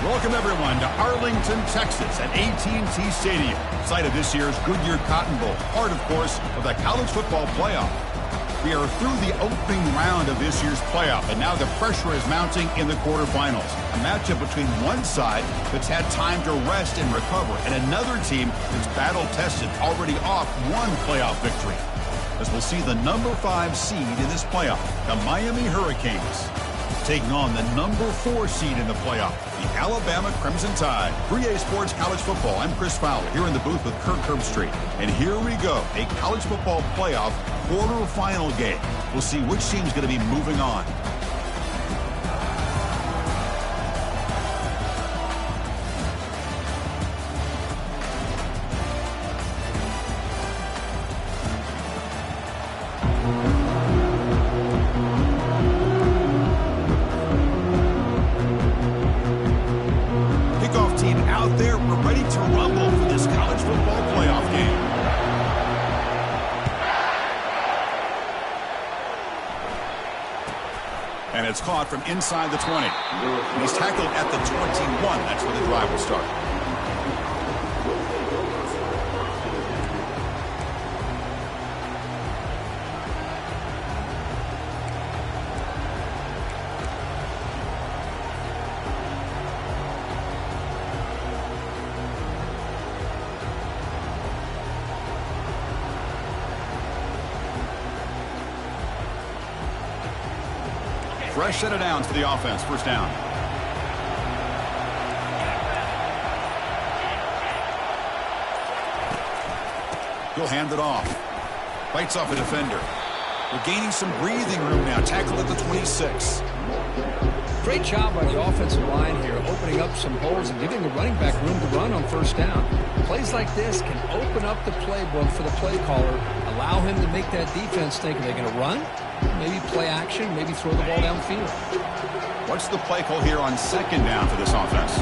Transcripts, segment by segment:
Welcome, everyone, to Arlington, Texas at AT&T Stadium, site of this year's Goodyear Cotton Bowl, part, of course, of the college football playoff. We are through the opening round of this year's playoff, and now the pressure is mounting in the quarterfinals. A matchup between one side that's had time to rest and recover, and another team that's battle-tested, already off one playoff victory. As we'll see the number 5 seed in this playoff, the Miami Hurricanes, taking on the number 4 seed in the playoff, the Alabama Crimson Tide. 3A Sports College Football. I'm Chris Fowler here in the booth with Kirk Herbstreit. And here we go, a college football playoff quarterfinal game. We'll see which team's going to be moving on. And it's caught from inside the 20. And he's tackled at the 21. That's where the drive will start. Fresh set of downs for the offense. First down. He'll hand it off. Bites off a defender. We're gaining some breathing room now. Tackled at the 26. Great job by the offensive line here, opening up some holes and giving the running back room to run on first down. Plays like this can open up the playbook for the play caller, allow him to make that defense think, are they going to run? Maybe play action, maybe throw the ball downfield. What's the play call here on second down for this offense?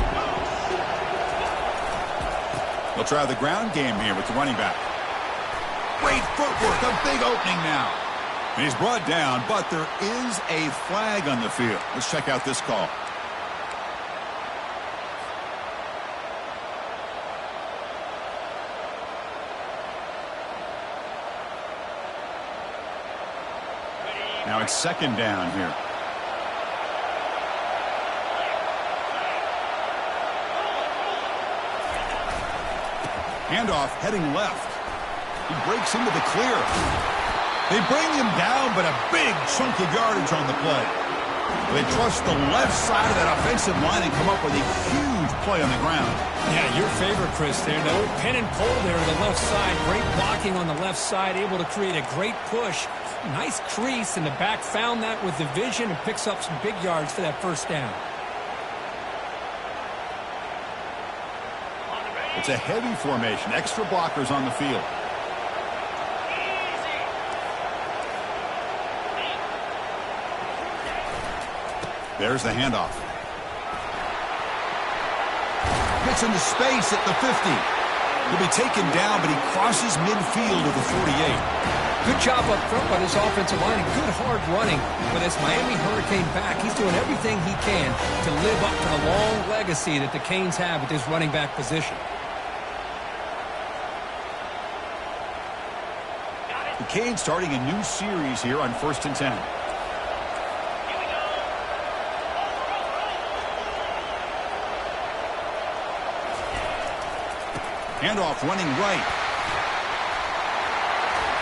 They'll try the ground game here with the running back. Great footwork, a big opening now. And he's brought down, but there is a flag on the field. Let's check out this call. Now it's second down here. Handoff heading left. He breaks into the clear. They bring him down, but a big chunk of yardage on the play. They trust the left side of that offensive line and come up with a huge play on the ground. Yeah, your favorite, Chris, there. The old pin and pull there to the left side. Great blocking on the left side, able to create a great push. Nice crease, and the back found that with the vision and picks up some big yards for that first down. It's a heavy formation. Extra blockers on the field. There's the handoff. Gets into space at the 50. He'll be taken down, but he crosses midfield to the 48. Good job up front by this offensive line and good hard running for this Miami Hurricane back. He's doing everything he can to live up to the long legacy that the Canes have at this running back position. The Canes starting a new series here on 1st and 10. Handoff running right.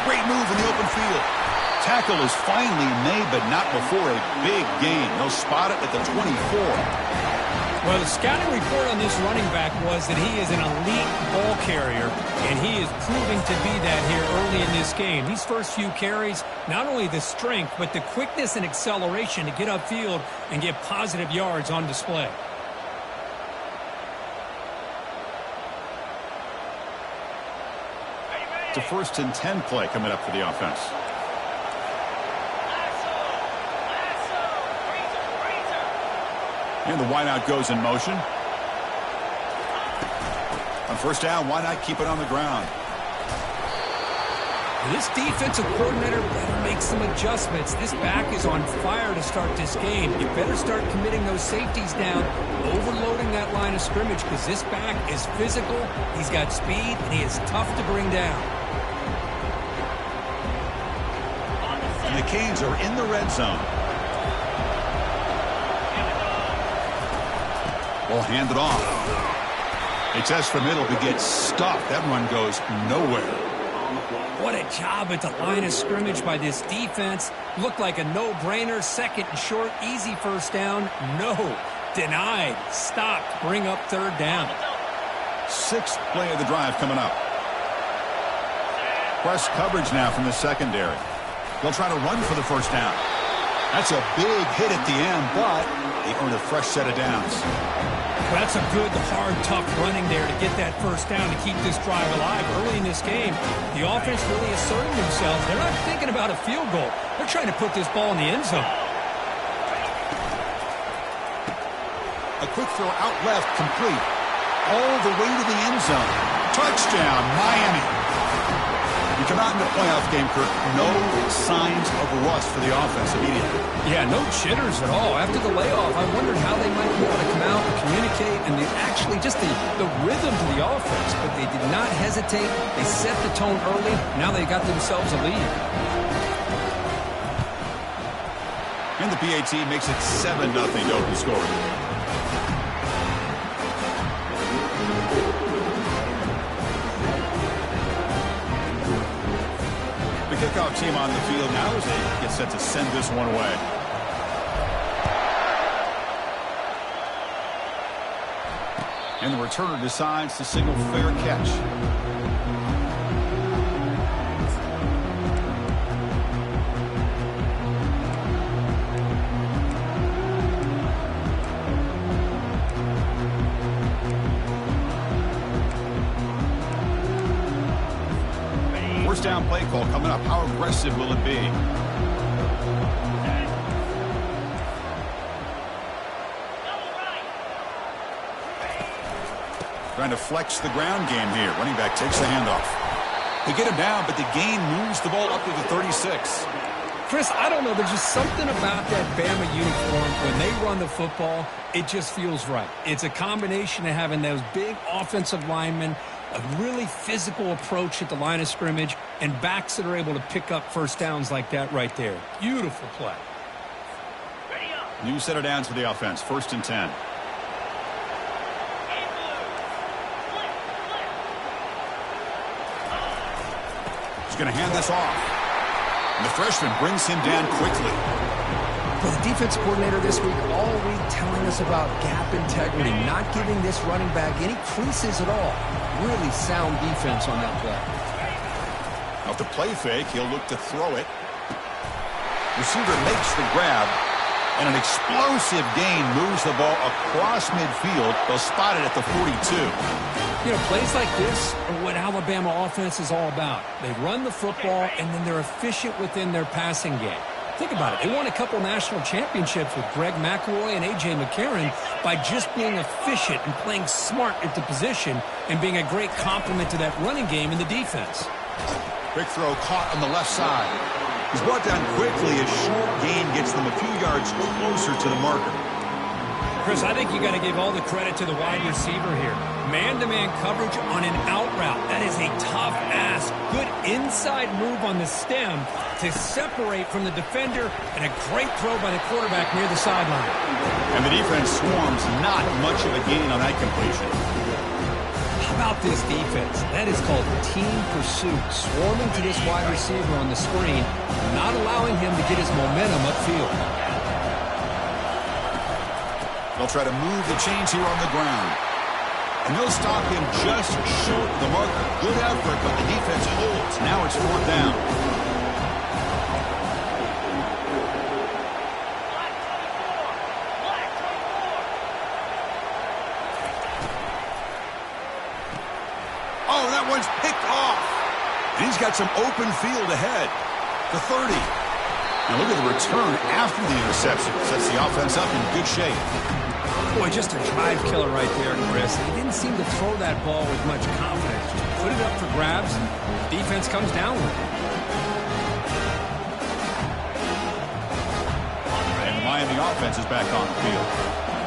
Great move in the open field. Tackle is finally made, but not before a big gain. They'll spot it at the 24. Well, the scouting report on this running back was that he is an elite ball carrier, and he is proving to be that here early in this game. These first few carries, not only the strength, but the quickness and acceleration to get upfield and get positive yards on display. It's a 1st and 10 play coming up for the offense. And the wideout goes in motion. On first down, why not keep it on the ground? This defensive coordinator better make some adjustments. This back is on fire to start this game. You better start committing those safeties down, overloading that line of scrimmage, because this back is physical, he's got speed, and he is tough to bring down. And the Canes are in the red zone. Ball handed off. They test the middle to get stuffed. That run goes nowhere. What a job at the line of scrimmage by this defense. Looked like a no-brainer. Second and short, easy first down. No. Denied. Stopped. Bring up third down. Sixth play of the drive coming up. Press coverage now from the secondary. They'll try to run for the first down. That's a big hit at the end, but they earn a fresh set of downs. Well, that's a good, hard, tough running there to get that first down to keep this drive alive. Early in this game, the offense really asserting themselves. They're not thinking about a field goal. They're trying to put this ball in the end zone. A quick throw out left, complete. All the way to the end zone. Touchdown, Miami. You come out in the playoff game, Kirk, no signs of rust for the offense immediately. Yeah, no jitters at all. After the layoff, I wondered how they might be able to come out and communicate and actually just the rhythm to the offense. But they did not hesitate. They set the tone early. Now they got themselves a lead. And the PAT makes it 7-0 open scoring. Kickoff team on the field now as they get set to send this one away. And the returner decides to signal fair catch. First down play call coming up. How aggressive will it be? Trying to flex the ground game here. Running back takes the handoff. They get him down, but the gain moves the ball up to the 36. Chris, I don't know. There's just something about that Bama uniform. When they run the football, it just feels right. It's a combination of having those big offensive linemen, a really physical approach at the line of scrimmage, and backs that are able to pick up first downs like that right there. Beautiful play. New set of downs for the offense. 1st and 10. He's going to hand this off. And the freshman brings him down quickly. Well, the defense coordinator this week all week telling us about gap integrity, not giving this running back any creases at all. Really sound defense on that play. Off the play fake, he'll look to throw it. Receiver makes the grab, and an explosive gain moves the ball across midfield. They'll spot it at the 42. You know, plays like this are what Alabama offense is all about. They run the football, and then they're efficient within their passing game. Think about it. They won a couple national championships with Greg McElroy and A.J. McCarron by just being efficient and playing smart at the position and being a great complement to that running game in the defense. Quick throw caught on the left side. He's brought down quickly. A short gain gets them a few yards closer to the marker. Chris, I think you got to give all the credit to the wide receiver here. Man-to-man coverage on an out route. That is a tough ask. Good inside move on the stem to separate from the defender, and a great throw by the quarterback near the sideline. And the defense swarms. Not much of a gain on that completion. How about this defense? That is called team pursuit. Swarming to this wide receiver on the screen, not allowing him to get his momentum upfield. They'll try to move the chains here on the ground. And they'll stop him just short of the marker. Good effort, but the defense holds. Now it's 4th down. Oh, that one's picked off. And he's got some open field ahead. The 30. Now look at the return after the interception. Sets the offense up in good shape. Boy, just a drive killer right there, Chris. He didn't seem to throw that ball with much confidence. Just put it up for grabs, and the defense comes down with it. the offense is back on the field.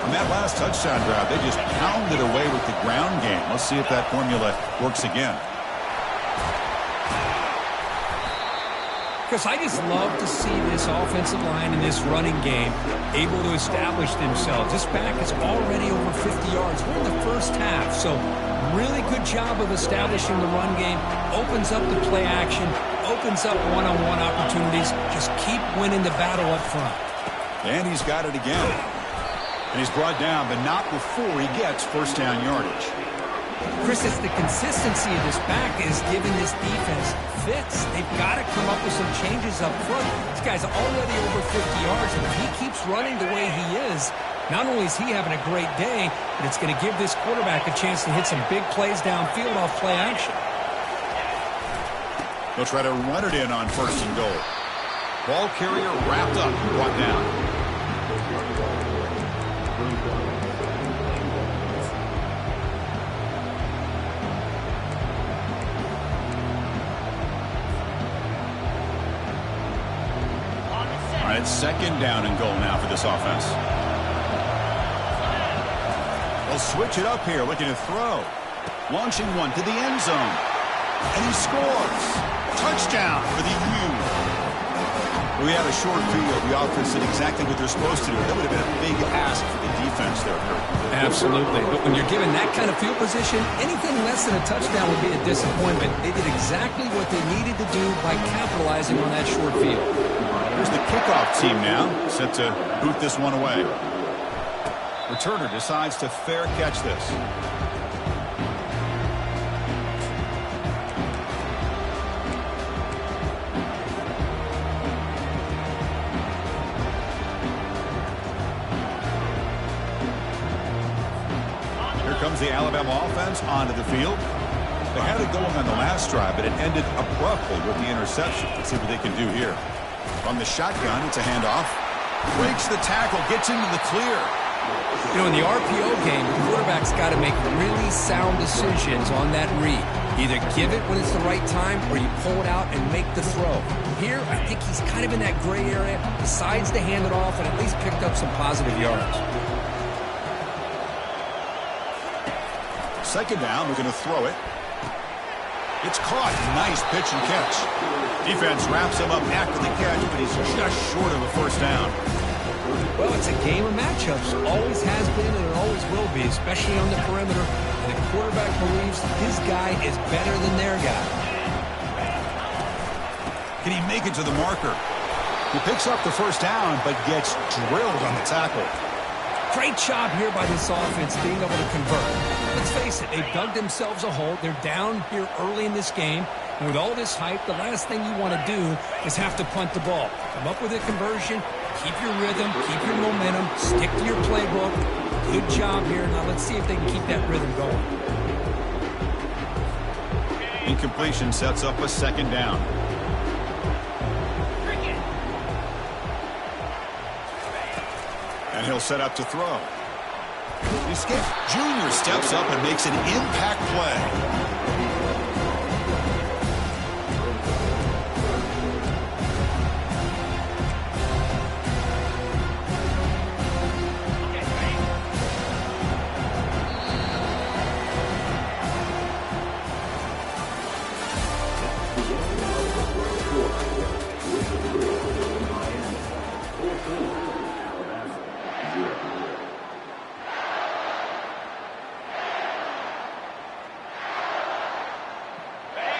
On that last touchdown drive, they just pounded away with the ground game. Let's see if that formula works again. Because I just love to see this offensive line and this running game able to establish themselves. This back is already over 50 yards. We're in the first half, so really good job of establishing the run game. Opens up the play action, opens up one-on-one opportunities. Just keep winning the battle up front. And he's got it again. And he's brought down, but not before he gets first down yardage. Chris, it's the consistency of this back is giving this defense fits. They've got to come up with some changes up front. This guy's already over 50 yards, and if he keeps running the way he is, not only is he having a great day, but it's going to give this quarterback a chance to hit some big plays downfield off play action. They'll try to run it in on first and goal. Ball carrier wrapped up and brought down. It's second down and goal now for this offense. They'll switch it up here, looking to throw. Launching one to the end zone. And he scores. Touchdown for the U. We had a short field. The offense did exactly what they're supposed to do. That would have been a big ask for the defense there, Kurt. Absolutely. But when you're given that kind of field position, anything less than a touchdown would be a disappointment. They did exactly what they needed to do by capitalizing on that short field. Here's the kickoff team now, set to boot this one away. Returner decides to fair catch this. Here comes the Alabama offense onto the field. They had it going on the last drive, but it ended abruptly with the interception. Let's see what they can do here. From the shotgun, it's a handoff. Breaks the tackle, gets into the clear. You know, in the RPO game, the quarterback's got to make really sound decisions on that read. Either give it when it's the right time or you pull it out and make the throw. Here, I think he's kind of in that gray area, decides to hand it off and at least picked up some positive yards. Second down, we're going to throw it. It's caught. Nice pitch and catch. Defense wraps him up after the catch, but he's just short of a first down. Well, it's a game of matchups. Always has been and it always will be, especially on the perimeter. And the quarterback believes his guy is better than their guy. Can he make it to the marker? He picks up the first down, but gets drilled on the tackle. Great job here by this offense being able to convert. Let's face it, they've dug themselves a hole. They're down here early in this game. And with all this hype, the last thing you want to do is have to punt the ball. Come up with a conversion, keep your rhythm, keep your momentum, stick to your playbook. Good job here. Now let's see if they can keep that rhythm going. Incompletion sets up a second down. And he'll set up to throw. Junior steps up and makes an impact play.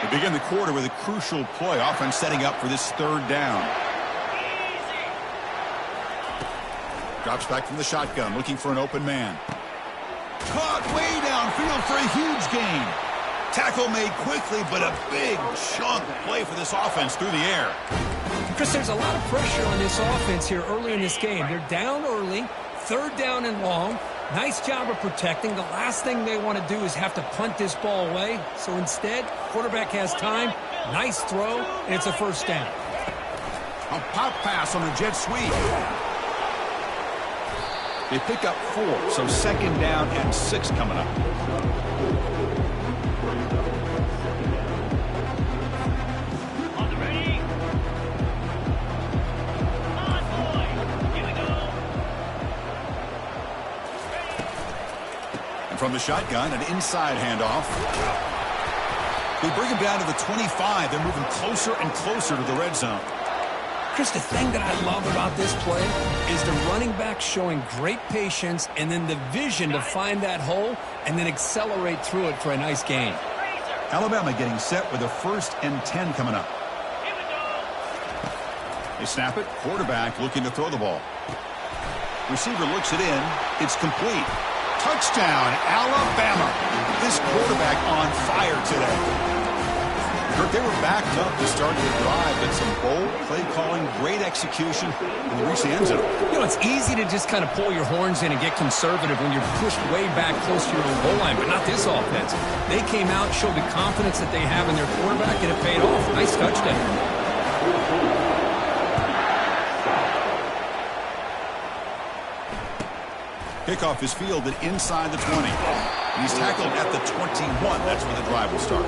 We begin the quarter with a crucial play, offense setting up for this third down. Drops back from the shotgun, looking for an open man. Caught way downfield for a huge gain. Tackle made quickly, but a big chunk play for this offense through the air. Chris, there's a lot of pressure on this offense here early in this game. They're down early, third down and long. Nice job of protecting. The last thing they want to do is have to punt this ball away. So instead, quarterback has time. Nice throw, and it's a first down. A pop pass on the jet sweep. They pick up 4, so second down and 6 coming up. from the shotgun, an inside handoff. They bring him down to the 25. They're moving closer and closer to the red zone. Chris, the thing that I love about this play is the running back showing great patience and then the vision to find that hole and then accelerate through it for a nice gain. Alabama getting set with a 1st and 10 coming up. They snap it. Quarterback looking to throw the ball. Receiver looks it in. It's complete. Touchdown, Alabama. This quarterback on fire today. They were backed up to start the drive, but some bold play calling, great execution, and they reach the end zone. You know, it's easy to just kind of pull your horns in and get conservative when you're pushed way back close to your own goal line, but not this offense. They came out, showed the confidence that they have in their quarterback, and it paid off. Nice touchdown. Kickoff is fielded inside the 20. He's tackled at the 21. That's where the drive will start.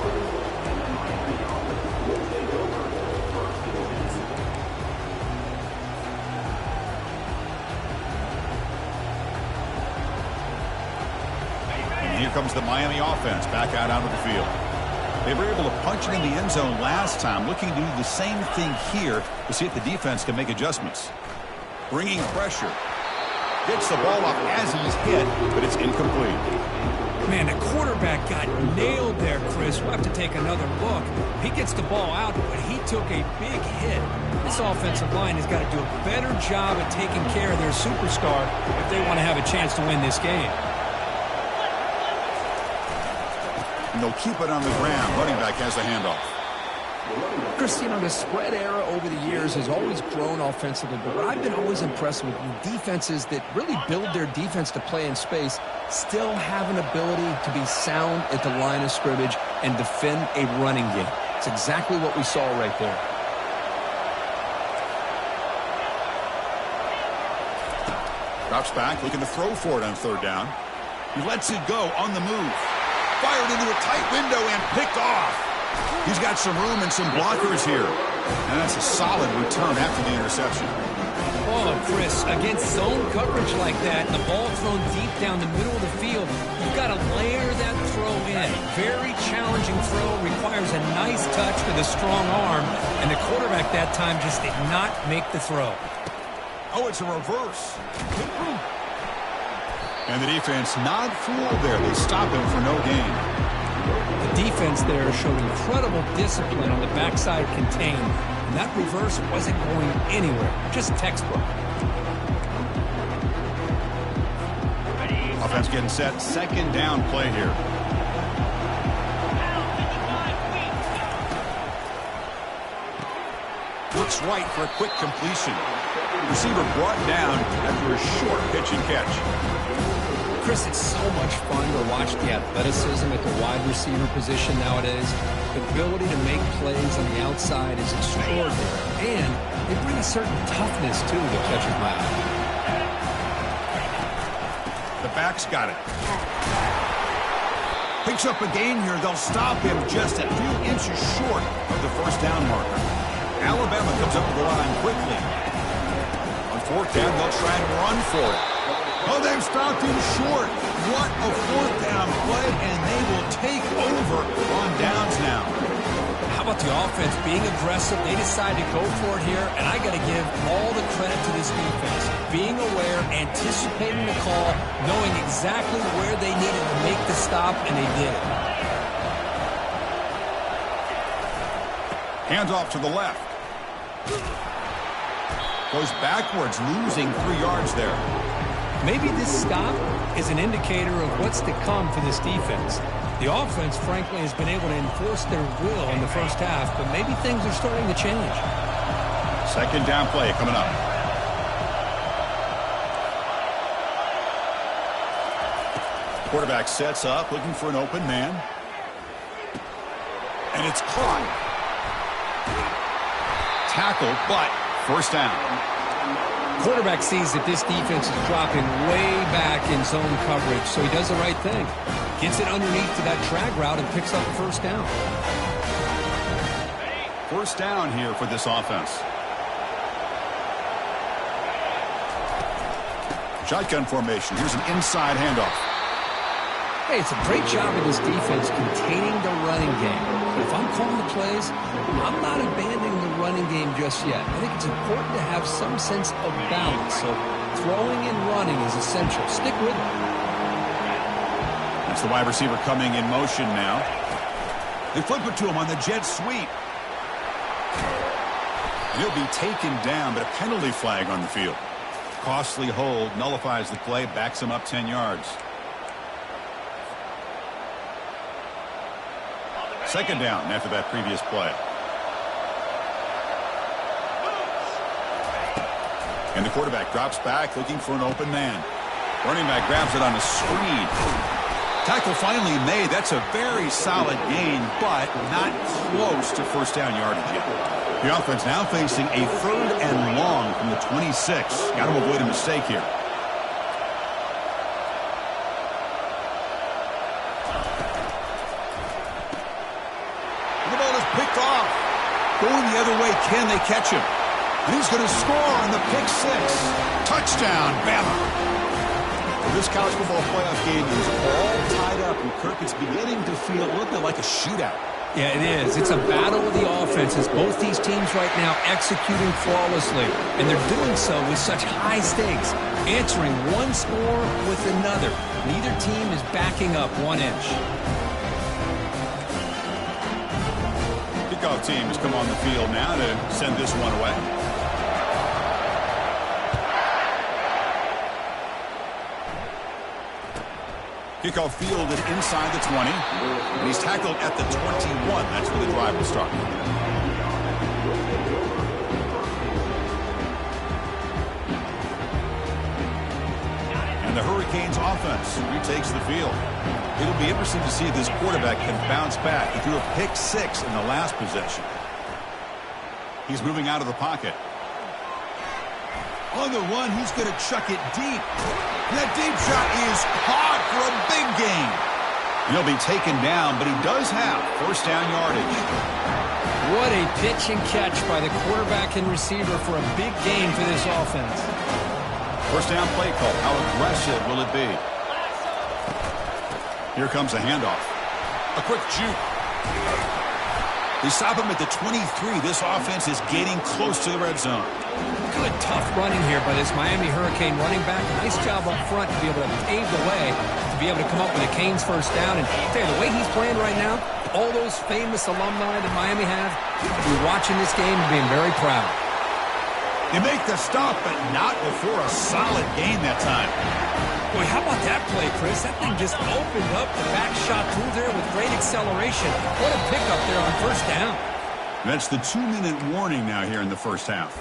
And here comes the Miami offense back out onto the field. They were able to punch it in the end zone last time, looking to do the same thing here to see if the defense can make adjustments. Bringing pressure. Gets the ball up as he's hit, but it's incomplete. Man, the quarterback got nailed there, Chris. We'll have to take another look. He gets the ball out, but he took a big hit. This offensive line has got to do a better job at taking care of their superstar if they want to have a chance to win this game. And they'll keep it on the ground. Running back has the handoff. Chris, you know, the spread era over the years has always grown offensively, but what I've been always impressed with defenses that really build their defense to play in space still have an ability to be sound at the line of scrimmage and defend a running game. It's exactly what we saw right there. Drops back, looking to throw for it on 3rd down. He lets it go on the move. Fired into a tight window and picked off. He's got some room and some blockers here. And that's a solid return after the interception. Oh, Chris, against zone coverage like that, the ball thrown deep down the middle of the field, you've got to layer that throw in. Very challenging throw, requires a nice touch with a strong arm, and the quarterback that time just did not make the throw. Oh, it's a reverse. And the defense not fooled there. They stop him for no gain. The defense there showed incredible discipline on the backside contained, and that reverse wasn't going anywhere, just textbook. Offense getting set, 2nd down play here. Looks right for a quick completion. Receiver brought down after a short pitch and catch. Chris, it's so much fun to watch the athleticism at the wide receiver position nowadays. The ability to make plays on the outside is extraordinary, and they bring a certain toughness, too, that catches my eye. The back's got it. Picks up a gain here. They'll stop him just a few inches short of the 1st down marker. Alabama comes up with the line quickly. On 4th down, they'll try and run for it. Oh, they've stopped him short. What a 4th down play, and they will take over on downs now. How about the offense being aggressive? They decide to go for it here, and I got to give all the credit to this defense. Being aware, anticipating the call, knowing exactly where they needed to make the stop, and they did it. Hands off to the left. Goes backwards, losing 3 yards there. Maybe this stop is an indicator of what's to come for this defense. The offense, frankly, has been able to enforce their will in the first half, but maybe things are starting to change. 2nd down play coming up. Quarterback sets up, looking for an open man. And it's caught. Tackled, but 1st down. Quarterback sees that this defense is dropping way back in zone coverage, so he does the right thing. Gets it underneath to that drag route and picks up the 1st down. 1st down here for this offense. Shotgun formation. Here's an inside handoff. Hey, it's a great job of this defense containing the running game. But if I'm calling the plays, I'm not abandoning the running game just yet. I think it's important to have some sense of balance. So throwing and running is essential. Stick with it. That's the wide receiver coming in motion now. They flip it to him on the jet sweep. He'll be taken down, but a penalty flag on the field. Costly hold, nullifies the play, backs him up 10 yards. Second down after that previous play. And the quarterback drops back looking for an open man. Running back grabs it on a screen. Tackle finally made. That's a very solid gain, but not close to first down yardage yet. The offense now facing a 3rd and long from the 26. Got to avoid a mistake here. The ball is picked off. Going the other way, can they catch him? And he's going to score on the pick 6. Touchdown, Bama. This college football playoff game is all tied up, and Kirk, it's beginning to feel a little bit like a shootout. Yeah, it is. It's a battle of the offenses. Both these teams right now executing flawlessly, and they're doing so with such high stakes, answering one score with another. Neither team is backing up 1 inch. Kickoff team has come on the field now to send this one away. Kickoff fielded inside the 20, and he's tackled at the 21. That's where the drive will start. And the Hurricanes offense retakes the field. It'll be interesting to see if this quarterback can bounce back. He threw a pick 6 in the last possession. He's moving out of the pocket. On the run, he's going to chuck it deep. And that deep shot is caught for a big gain. He'll be taken down, but he does have first down yardage. What a pitch and catch by the quarterback and receiver for a big gain for this offense. First down play call. How aggressive will it be? Here comes a handoff. A quick juke. They stop him at the 23. This offense is getting close to the red zone. Good, tough running here by this Miami Hurricane running back. Nice job up front to be able to pave the way, to be able to come up with a Canes first down. And I'll tell you, the way he's playing right now, all those famous alumni that Miami have, will be watching this game and being very proud. They make the stop, but not before a solid gain that time. Boy, how about that play, Chris? That thing just opened up. The back shot through there with great acceleration. What a pickup there on first down. That's the 2-minute warning now here in the first half.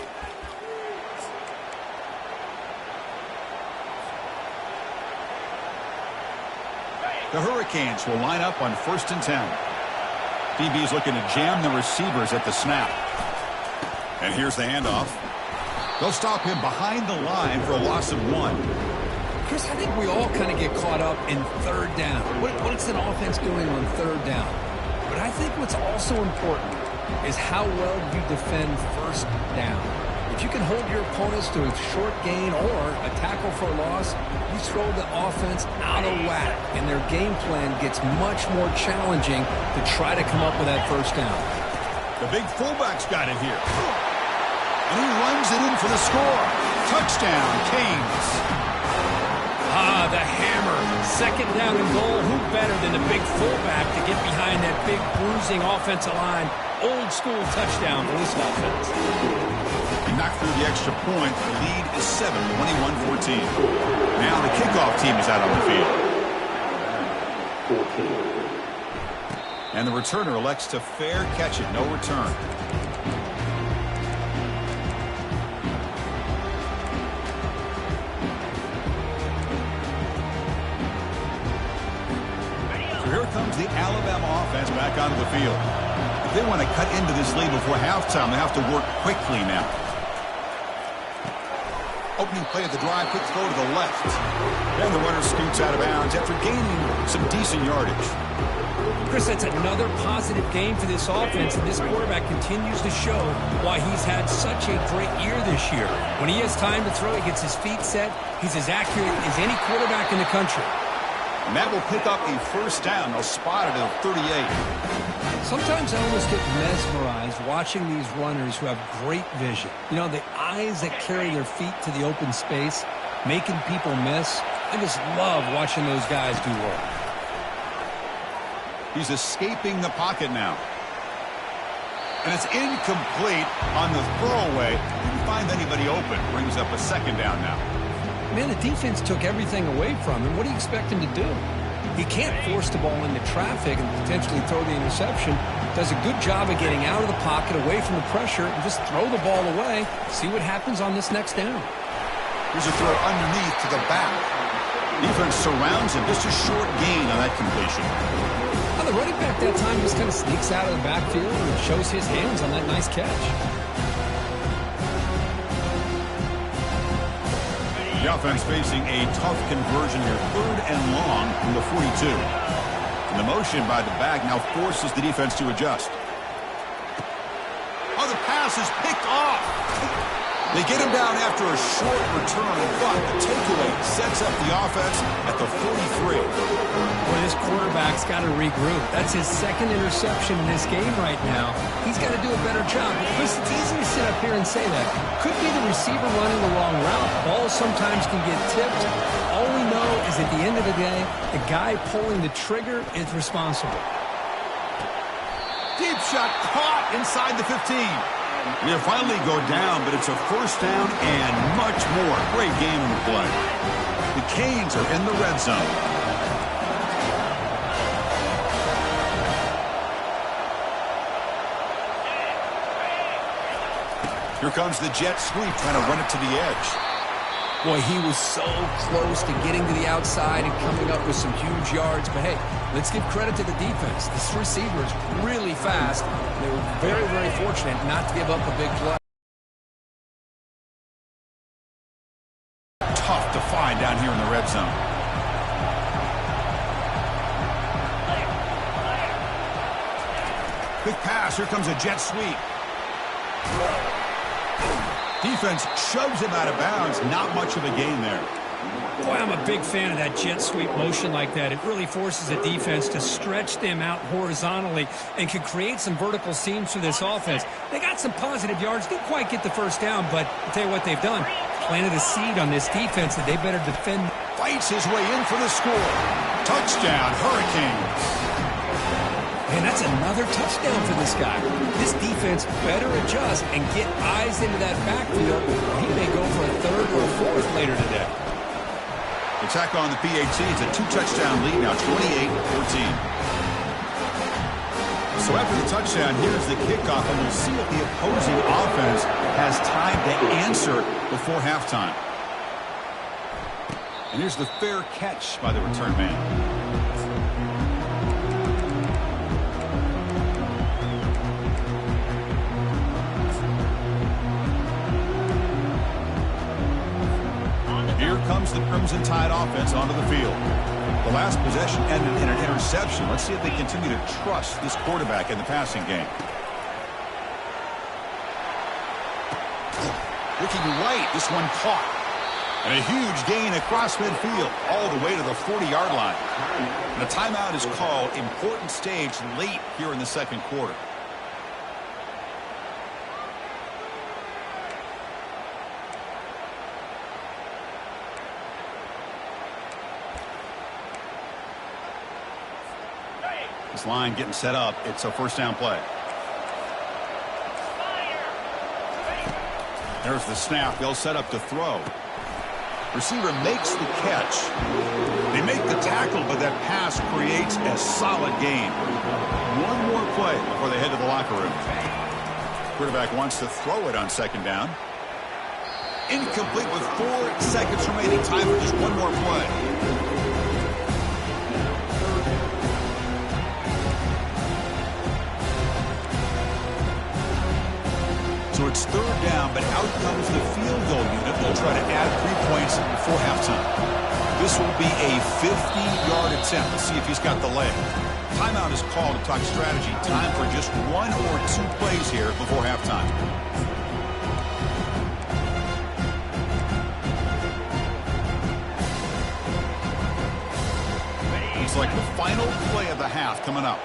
The Hurricanes will line up on 1st and 10. DB is looking to jam the receivers at the snap. And here's the handoff. They'll stop him behind the line for a loss of 1. Chris, I think we all kind of get caught up in 3rd down. What is an offense doing on 3rd down? But I think what's also important is how well you defend 1st down. If you can hold your opponents to a short gain or a tackle for a loss, you throw the offense out of whack, and their game plan gets much more challenging to try to come up with that first down. The big fullback's got it here. And he runs it in for the score. Touchdown, Canes. The hammer. 2nd down and goal. Who better than the big fullback to get behind that big bruising offensive line? Old school touchdown for this offense. He knocked through the extra point. The lead is 7, 21-14. Now the kickoff team is out on the field. And the returner elects to fair catch it. No return. Here comes the Alabama offense back onto the field. If they want to cut into this lead before halftime, they have to work quickly now. Opening play of the drive, quick throw to the left. And the runner scoots out of bounds after gaining some decent yardage. Chris, that's another positive game for this offense, and this quarterback continues to show why he's had such a great year this year. When he has time to throw, he gets his feet set. He's as accurate as any quarterback in the country. And that will pick up a first down. They'll spot it at 38. Sometimes I almost get mesmerized watching these runners who have great vision. You know, the eyes that carry their feet to the open space, making people miss. I just love watching those guys do work. He's escaping the pocket now. And it's incomplete on the throwaway. Didn't find anybody open. Brings up a second down now. Man, the defense took everything away from him. What do you expect him to do? He can't force the ball into traffic and potentially throw the interception. Does a good job of getting out of the pocket, away from the pressure, and just throw the ball away. See what happens on this next down. Here's a throw underneath to the back. Defense surrounds him. Just a short gain on that completion. Now, the running back that time just kind of sneaks out of the backfield and shows his hands on that nice catch. The offense facing a tough conversion here. 3rd and long from the 42. And the motion by the back now forces the defense to adjust. Oh, the pass is picked off. They get him down after a short return, but the takeaway sets up the offense at the 43. Well, this quarterback's got to regroup. That's his 2nd interception in this game right now. He's got to do a better job. Chris, it's easy to sit up here and say that. Could be the receiver running the wrong route. Balls sometimes can get tipped. All we know is at the end of the day, the guy pulling the trigger is responsible. Deep shot caught inside the 15. They finally go down, but it's a first down and much more. Great game in the play. The Canes are in the red zone. Here comes the jet sweep, trying to run it to the edge. Boy, he was so close to getting to the outside and coming up with some huge yards. But, hey, let's give credit to the defense. This receiver is really fast. They were very, very fortunate not to give up a big play. Tough to find down here in the red zone. Quick pass. Here comes a jet sweep. Defense shoves him out of bounds. Not much of a gain there. Boy, I'm a big fan of that jet sweep motion like that. It really forces a defense to stretch them out horizontally and can create some vertical seams for this offense. They got some positive yards. Didn't quite get the first down, but I'll tell you what they've done. Planted a seed on this defense that they better defend. Fights his way in for the score. Touchdown, Hurricanes. And that's another touchdown for this guy. This defense better adjust and get eyes into that backfield. He may go for a 3rd or a 4th later today. Attack on the PAT. It's a 2-touchdown lead now, 28-14. So after the touchdown, here's the kickoff, and we'll see if the opposing offense has time to answer before halftime. And here's the fair catch by the return man. Here comes the Crimson Tide offense onto the field. The last possession ended in an interception. Let's see if they continue to trust this quarterback in the passing game. Looking right, this one caught. And a huge gain across midfield, all the way to the 40-yard line. And a timeout is called. Important stage late here in the 2nd quarter. This line getting set up. It's a first down play. There's the snap. They'll set up to throw. Receiver makes the catch. They make the tackle, but that pass creates a solid gain. One more play before they head to the locker room. Quarterback wants to throw it on 2nd down. Incomplete with 4 seconds remaining. Time for just one more play. So it's 3rd down, but out comes the field goal unit. They'll try to add 3 points before halftime. This will be a 50-yard attempt. Let's see if he's got the leg. Timeout is called to talk strategy. Time for just 1 or 2 plays here before halftime. play of the half coming up.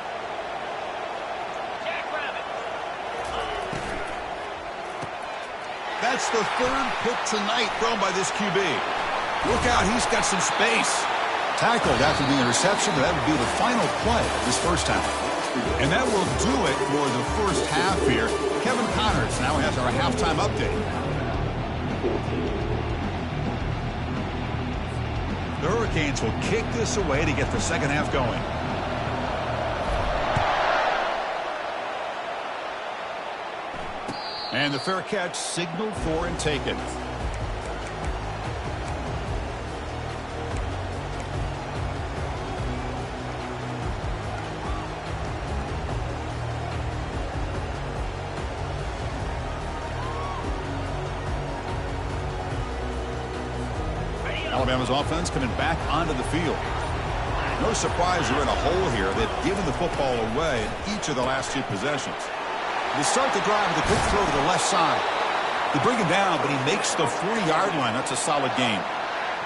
That's the third pick tonight thrown by this QB. Look out, he's got some space. Tackled after the interception, but that would be the final play of this first half. And that will do it for the first half here. Kevin Connors now has our halftime update. The Hurricanes will kick this away to get the second half going. And the fair catch signaled for and taken. Alabama's offense coming back onto the field. No surprise you're in a hole here. They've given the football away in each of the last two possessions. They start the drive with a quick throw to the left side. They bring him down, but he makes the 40-yard line. That's a solid game.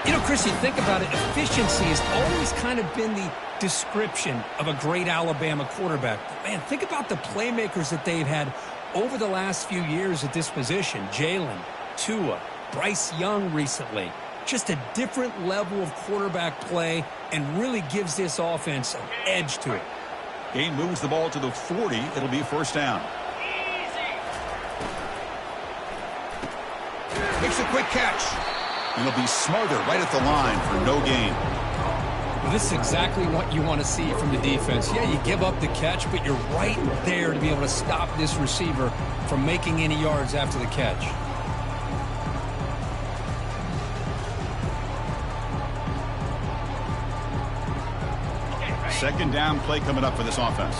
You know, Chris, you think about it, efficiency has always kind of been the description of a great Alabama quarterback. But man, think about the playmakers that they've had over the last few years at this position. Jalen, Tua, Bryce Young recently. Just a different level of quarterback play and really gives this offense an edge to it. Game moves the ball to the 40. It'll be first down. Makes a quick catch. And he'll be smothered right at the line for no gain. Well, this is exactly what you want to see from the defense. Yeah, you give up the catch, but you're right there to be able to stop this receiver from making any yards after the catch. Second down play coming up for this offense.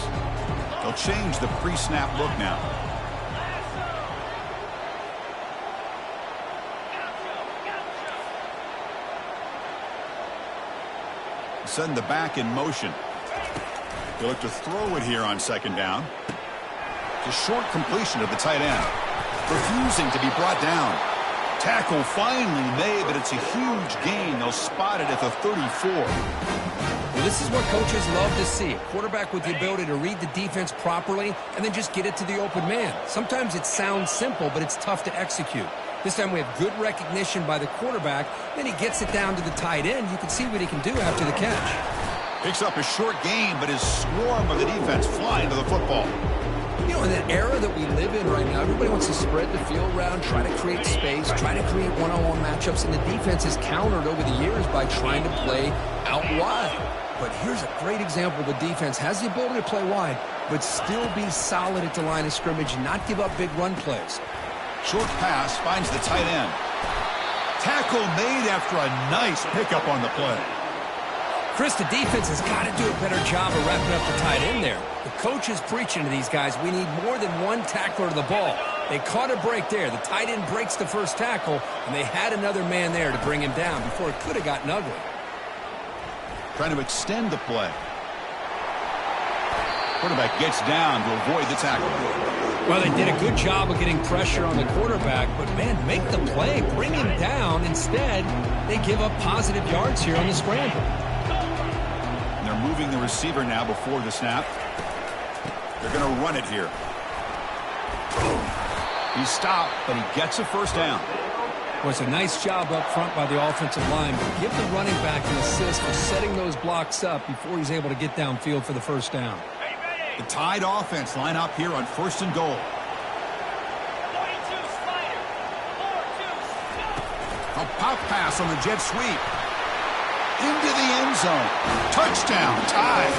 They'll change the pre-snap look now. Setting the back in motion. They look to throw it here on second down. It's a short completion of the tight end. Refusing to be brought down. Tackle finally made, but it's a huge gain. They'll spot it at the 34. Well, this is what coaches love to see. A quarterback with the ability to read the defense properly and then just get it to the open man. Sometimes it sounds simple, but it's tough to execute. This time we have good recognition by the quarterback. Then he gets it down to the tight end. You can see what he can do after the catch. Picks up a short gain, but his swarm of the defense flying to the football. You know, in that era that we live in right now, everybody wants to spread the field around, try to create space, try to create one-on-one matchups, and the defense is countered over the years by trying to play out wide. But here's a great example. The defense has the ability to play wide, but still be solid at the line of scrimmage and not give up big run plays. Short pass finds the tight end. Tackle made after a nice pickup on the play. Chris, the defense has got to do a better job of wrapping up the tight end there. The coach is preaching to these guys, we need more than one tackler to the ball. They caught a break there. The tight end breaks the first tackle, and they had another man there to bring him down before it could have gotten ugly. Trying to extend the play. Quarterback gets down to avoid the tackle. Well, they did a good job of getting pressure on the quarterback, but, man, make the play, bring him down. Instead, they give up positive yards here on the scramble. And they're moving the receiver now before the snap. They're going to run it here. He stopped, but he gets a first down. It was a nice job up front by the offensive line, but give the running back an assist for setting those blocks up before he's able to get downfield for the first down. The Tide offense line up here on first and goal. A pop pass on the jet sweep. Into the end zone. Touchdown, Tide.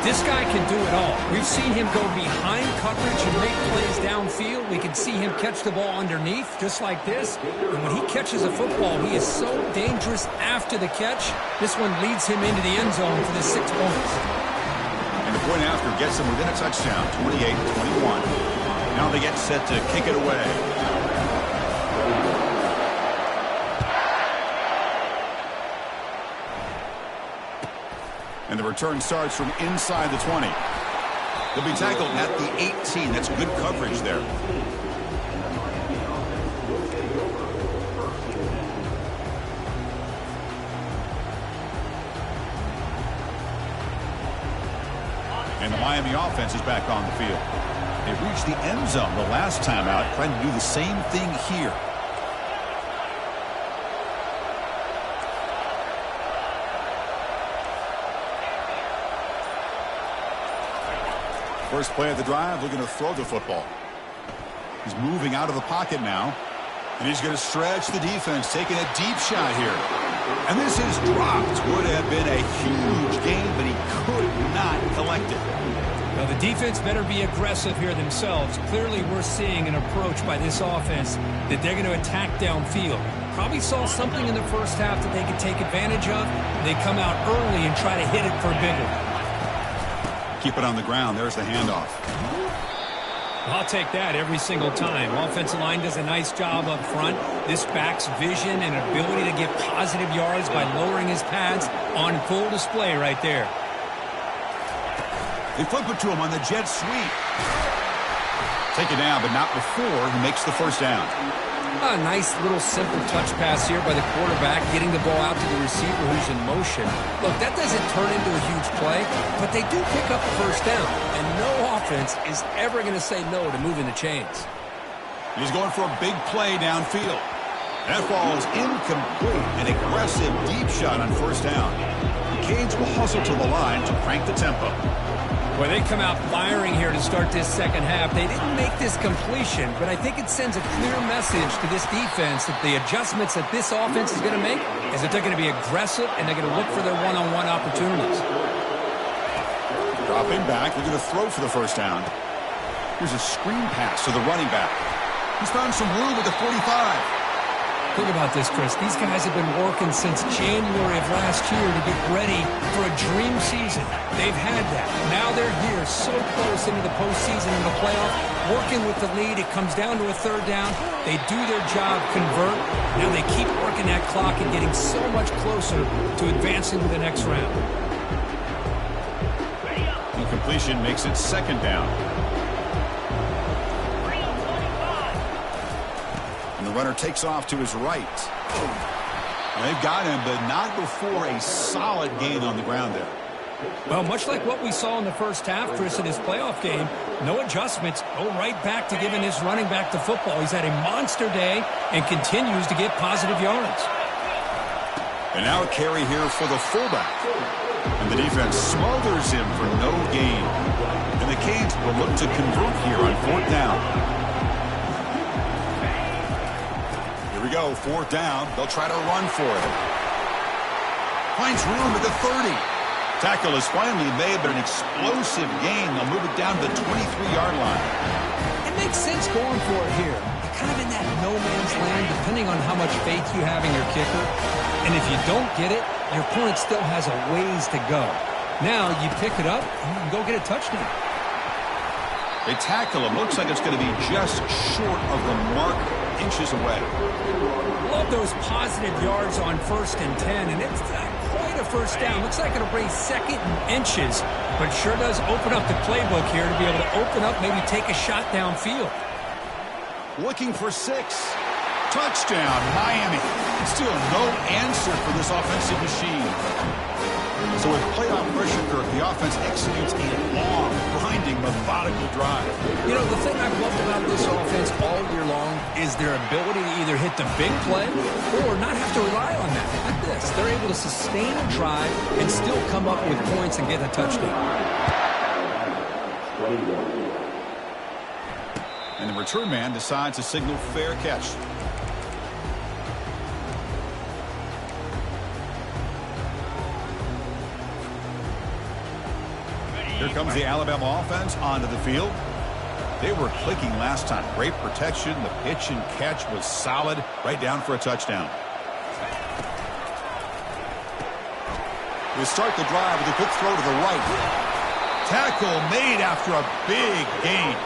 This guy can do it all. We've seen him go behind coverage and make plays downfield. We can see him catch the ball underneath, just like this. And when he catches a football, he is so dangerous after the catch. This one leads him into the end zone for the 6 points. And the point after gets them within a touchdown, 28-21. Now they get set to kick it away. And the return starts from inside the 20. They'll be tackled at the 18. That's good coverage there. And the Miami offense is back on the field. They reached the end zone the last time out, trying to do the same thing here. First play of the drive, looking to throw the football. He's moving out of the pocket now. And he's going to stretch the defense, taking a deep shot here. And this is dropped. Would have been a huge gain, but he could not collect it. Now, the defense better be aggressive here themselves. Clearly, we're seeing an approach by this offense that they're going to attack downfield. Probably saw something in the first half that they could take advantage of. They come out early and try to hit it for a big one. Keep it on the ground. There's the handoff. I'll take that every single time. Offensive line does a nice job up front. This back's vision and ability to get positive yards by lowering his pads on full display right there. They flip it to him on the jet sweep. Take it down, but not before he makes the first down. A nice little simple touch pass here by the quarterback, getting the ball out to the receiver who's in motion. Look, that doesn't turn into a huge play, but they do pick up a first down, and no offense is ever going to say no to moving the chains. He's going for a big play downfield. That ball is incomplete. An aggressive deep shot on first down. The Canes will hustle to the line to crank the tempo. Well, they come out firing here to start this second half. They didn't make this completion, but I think it sends a clear message to this defense that the adjustments that this offense is going to make is that they're going to be aggressive and they're going to look for their one-on-one opportunities. Dropping back, they're going to throw for the first down. Here's a screen pass to the running back. He's found some room at the 45. Think about this, Chris. These guys have been working since January of last year to get ready for a dream season. They've had that. Now they're here so close into the postseason and the playoff, working with the lead. It comes down to a third down. They do their job, convert. Now they keep working that clock and getting so much closer to advancing to the next round. Incompletion makes it second down. And the runner takes off to his right. They've got him, but not before a solid gain on the ground there. Well, much like what we saw in the first half, Chris, in his playoff game, no adjustments, go right back to giving his running back the football. He's had a monster day and continues to get positive yards. And now a carry here for the fullback. And the defense smothers him for no gain. And the Canes will look to convert here on fourth down. Here we go, fourth down. They'll try to run for it. Finds room at the 30. Tackle is finally made, but an explosive gain. They'll move it down to the 23-yard line. It makes sense going for it here. You're kind of in that no man's land, depending on how much faith you have in your kicker. And if you don't get it, your opponent still has a ways to go. Now you pick it up and you can go get a touchdown. They tackle him. Looks like it's going to be just short of the mark, inches away. Love those positive yards on 1st and 10, and it's quite a first down. Looks like it'll bring second and inches, but sure does open up the playbook here to be able to open up, maybe take a shot downfield. Looking for 6. Touchdown, Miami. Still no answer for this offensive machine. So with playoff pressure, Kirk, the offense executes a long, grinding, methodical drive. You know, the thing I've loved about this offense all year long is their ability to either hit the big play or not have to rely on that. Like this, they're able to sustain a drive and still come up with points and get a touchdown. And the return man decides to signal fair catch. Here comes the Alabama offense onto the field. They were clicking last time. Great protection. The pitch and catch was solid. Right down for a touchdown. They start the drive with a quick throw to the right. Tackle made after a big gain.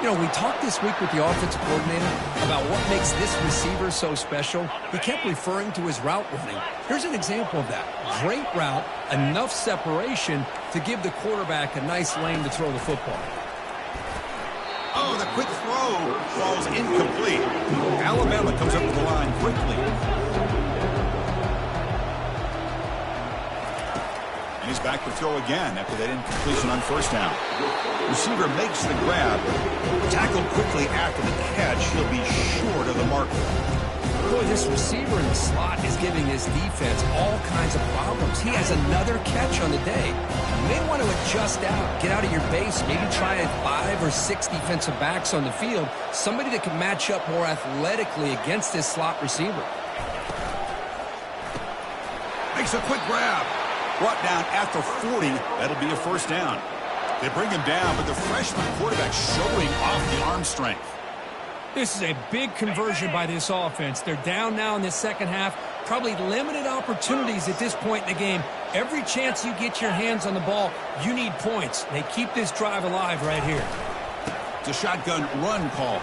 You know, we talked this week with the offensive coordinator about what makes this receiver so special. He kept referring to his route running. Here's an example of that. Great route, enough separation to give the quarterback a nice lane to throw the football. Oh, the quick throw falls incomplete. Alabama comes up with the line quickly. And he's back Back to throw again after that incompletion on first down. Receiver makes the grab. Tackled quickly after the catch. He'll be short of the marker. Boy, this receiver in the slot is giving this defense all kinds of problems. He has another catch on the day. You may want to adjust out, get out of your base, maybe try 5 or 6 defensive backs on the field, somebody that can match up more athletically against this slot receiver. Makes a quick grab. Brought down at the 40. That'll be a first down. They bring him down, but the freshman quarterback showing off the arm strength. This is a big conversion by this offense. They're down now in the second half. Probably limited opportunities at this point in the game. Every chance you get your hands on the ball, you need points. They keep this drive alive right here. It's a shotgun run call.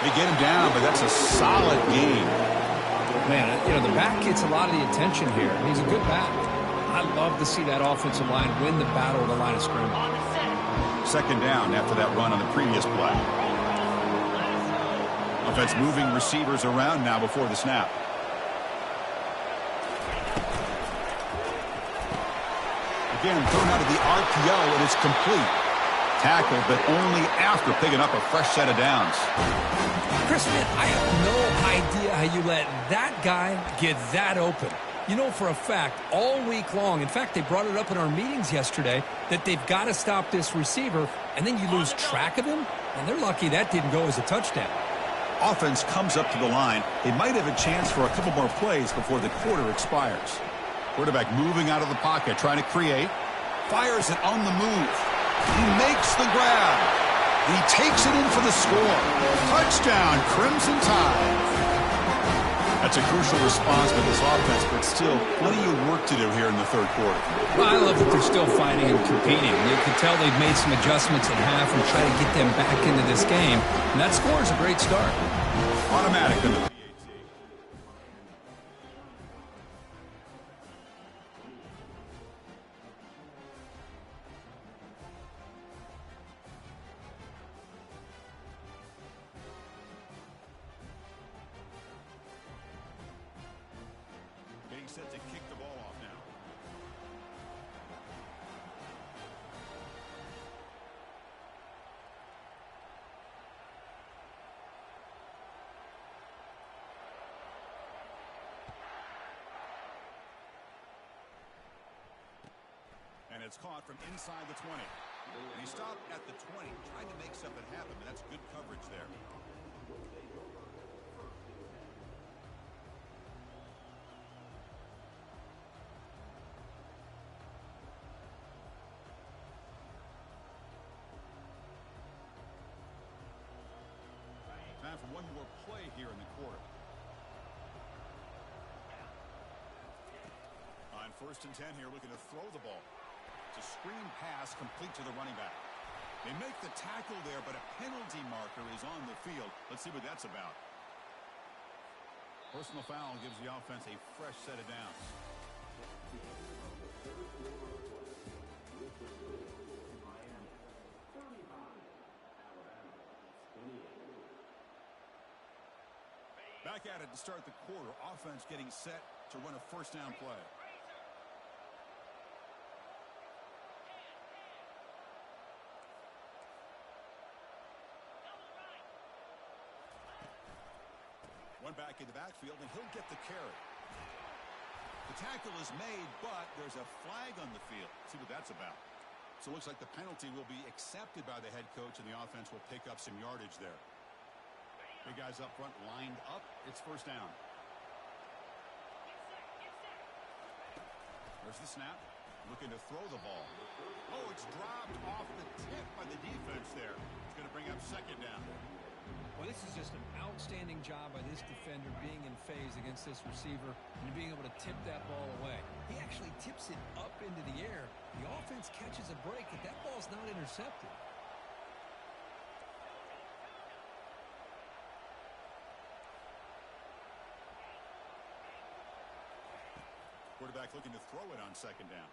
They get him down, but that's a solid game. Man, you know, the back gets a lot of the attention here. He's a good back. I love to see that offensive line win the battle of the line of scrimmage. Second down after that run on the previous play. Offense moving receivers around now before the snap. Again, thrown out of the RPO, and it's complete. Tackled, but only after picking up a fresh set of downs. Chris, man, I have no idea how you let that guy get that open. You know for a fact, all week long, in fact, they brought it up in our meetings yesterday, that they've got to stop this receiver, and then you lose track of him, and they're lucky that didn't go as a touchdown. Offense comes up to the line. They might have a chance for a couple more plays before the quarter expires. Quarterback moving out of the pocket, trying to create. Fires it on the move. He makes the grab. And he takes it in for the score. Touchdown, Crimson Tide. That's a crucial response by this offense, but still plenty of work to do here in the third quarter. Well, I love that they're still fighting and competing. You can tell they've made some adjustments at half and try to get them back into this game. And that score is a great start. Automatic in the PAT. Getting set to kick the ball off now. And it's caught from inside the 20. And he stopped at the 20, trying to make something happen. That's good coverage there. Time for one more play here in the quarter. On 1st and 10 here, looking to throw the ball. It's a screen pass complete to the running back. They make the tackle there, but a penalty marker is on the field. Let's see what that's about. Personal foul gives the offense a fresh set of downs. Back at it to start the quarter. Offense getting set to run a first down play. One back in the backfield, and he'll get the carry. The tackle is made, but there's a flag on the field. Let's see what that's about. So it looks like the penalty will be accepted by the head coach, and the offense will pick up some yardage there. Big guys up front lined up. It's first down. There's the snap. Looking to throw the ball. Oh, it's dropped off the tip by the defense there. It's going to bring up second down. Well, this is just an outstanding job by this defender being in phase against this receiver and being able to tip that ball away. He actually tips it up into the air. The offense catches a break, but that ball's not intercepted. Quarterback looking to throw it on second down.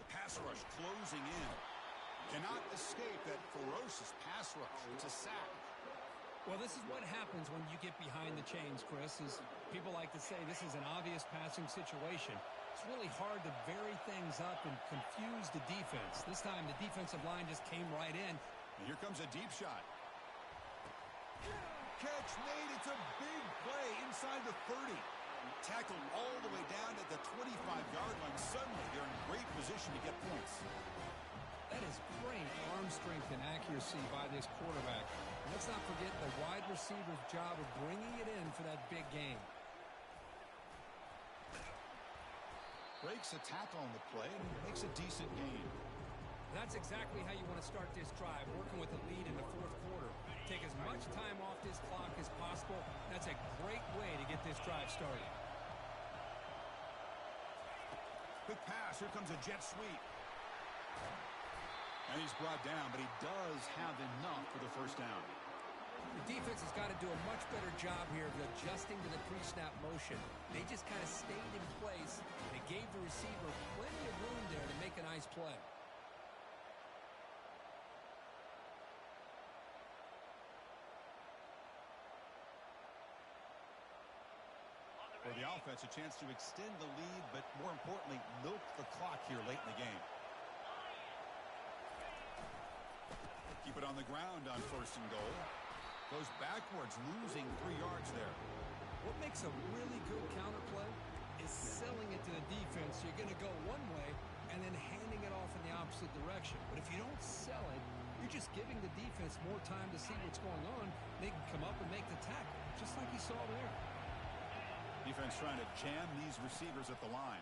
The pass rush closing in. Cannot escape that ferocious pass rush. It's a sack. Well, this is what happens when you get behind the chains, Chris, is people like to say this is an obvious passing situation. It's really hard to vary things up and confuse the defense. This time, the defensive line just came right in. And here comes a deep shot. Catch made. It's a big play inside the 30. Tackled all the way down at the 25-yard line. Suddenly, they're in great position to get points. That is great arm strength and accuracy by this quarterback. And let's not forget the wide receiver's job of bringing it in for that big game. Breaks a tackle on the play and makes a decent gain. That's exactly how you want to start this drive, working with a lead in the fourth quarter. Take as much time off this clock as possible. That's a great way to get this drive started. Quick pass. Here comes a jet sweep. And he's brought down, but he does have enough for the first down. The defense has got to do a much better job here of adjusting to the pre-snap motion. They just kind of stayed in place. They gave the receiver plenty of room there to make a nice play. For the offense, a chance to extend the lead, but more importantly, milk the clock here late in the game. Keep it on the ground on first and goal. Goes backwards, losing 3 yards there. What makes a really good counterplay is selling it to the defense. So you're going to go one way and then handing it off in the opposite direction. But if you don't sell it, you're just giving the defense more time to see what's going on. They can come up and make the tackle, just like you saw there. Defense trying to jam these receivers at the line.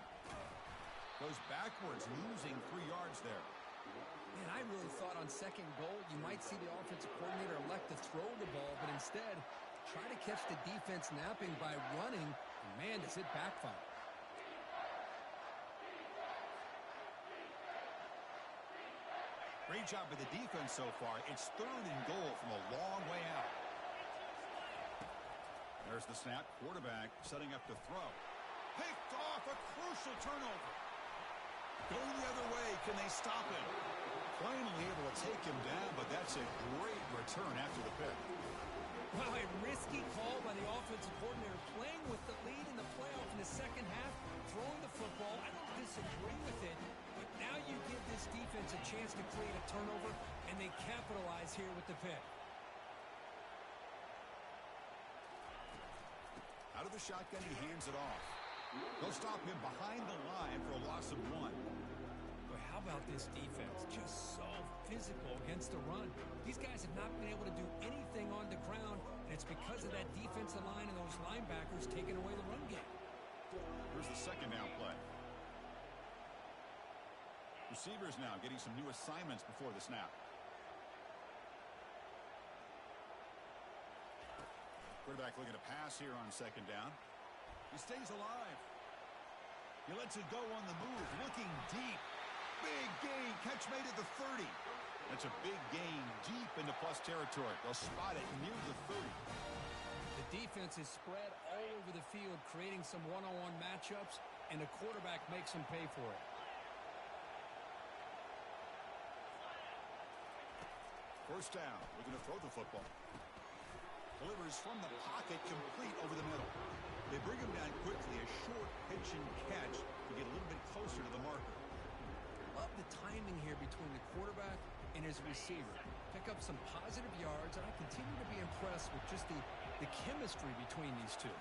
Goes backwards, losing 3 yards there. Man, I really thought on second goal you might see the offensive coordinator elect to throw the ball, but instead try to catch the defense napping by running. And man, does it backfire. Great job by the defense so far. It's third and goal from a long way out. There's the snap. Quarterback setting up to throw. Picked off, a crucial turnover. Going the other way, can they stop him? Finally able to take him down, but that's a great return after the pick. Wow, a risky call by the offensive coordinator, playing with the lead in the playoff in the second half, throwing the football. I don't disagree with it, but now you give this defense a chance to create a turnover, and they capitalize here with the pick. Out of the shotgun, he hands it off. They'll stop him behind the line for a loss of 1. Boy, how about this defense? Just so physical against the run. These guys have not been able to do anything on the ground, and it's because of that defensive line and those linebackers taking away the run game. Here's the second down play. Receivers now getting some new assignments before the snap. Quarterback looking to pass here on second down. He stays alive. He lets it go on the move, looking deep. Big gain, catch made at the 30. That's a big gain deep into plus territory. They'll spot it near the 30. The defense is spread all over the field, creating some one-on-one matchups, and the quarterback makes them pay for it. First down, looking to throw the football. Delivers from the pocket, complete over the middle. They bring him down quickly, a short pitch and catch to get a little bit closer to the marker. Love the timing here between the quarterback and his receiver. Pick up some positive yards, and I continue to be impressed with just the chemistry between these two.